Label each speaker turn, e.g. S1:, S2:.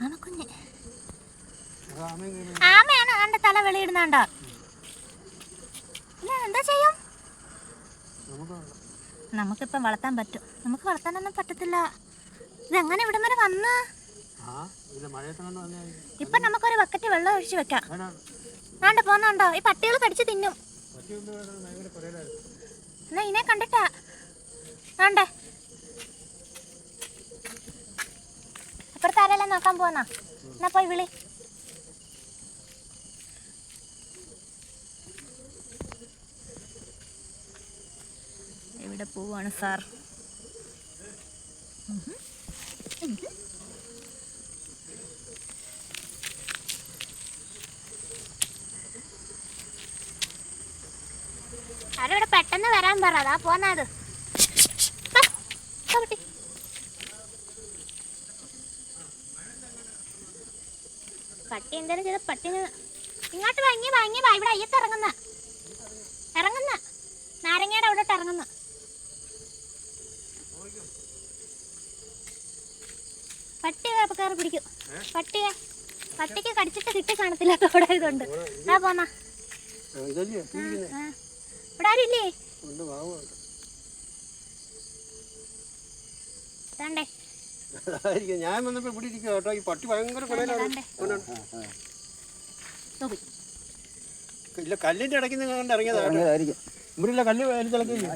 S1: ആമക്കുഞ്ഞ് ആമയാണ് കണ്ട തല വെളിയിടുന്നുണ്ടോ? ഇല്ല, എന്താ ചെയ്യും? നമുക്കിപ്പം വളർത്താൻ പറ്റും. നമുക്ക് വളർത്താനൊന്നും പറ്റത്തില്ല. ഇതെങ്ങനെ ഇവിടം വരെ വന്ന്? ഇപ്പൊ നമുക്കൊരു ബക്കറ്റ് വെള്ളം ഒഴിച്ചു വെക്കാം. ആണ്ട് പോന്നുണ്ടോ? ഈ പട്ടികൾ കടിച്ച് തിന്നും. എന്നാ ഇതിനെ കണ്ടിട്ടാ ആണ്ടേ അപ്പുറത്ത് ആരെല്ലാം നോക്കാൻ പോന്നാ? എന്നാ പോയി വിളി. എവിടെ പോവാണ് സാർ? ആരോടെ പെട്ടെന്ന് വരാൻ പറ. അതാ പോന്നത്. പട്ടി എന്തായാലും ചെയ്ത പട്ടിന് ഇങ്ങോട്ട് വാങ്ങി വാ. ഇവിടെ അയ്യത്ത് ഇറങ്ങുന്ന നാരങ്ങയുടെ അവിടെ ഇറങ്ങുന്ന പട്ടി കയറി പിടിക്കും. പട്ടിക്ക് കടിച്ചിട്ട് കിട്ടി കാണത്തില്ല അവിടെ ഇതുണ്ട്. എന്നാ പോന്നാ ഇവിടെ ആരില്ലേ? തണ്ടേ
S2: ഞാൻ വന്നപ്പോ ഇവിടെ ഇരിക്കുക കേട്ടോ. ഈ പട്ടി ഭയങ്കര ഇല്ല, കല്ലിന്റെ ഇടയ്ക്ക് കണ്ട് ഇറങ്ങിയതായിരിക്കും. ഇവിടെ ഇല്ല, കല്ല് തിളക്കില്ല.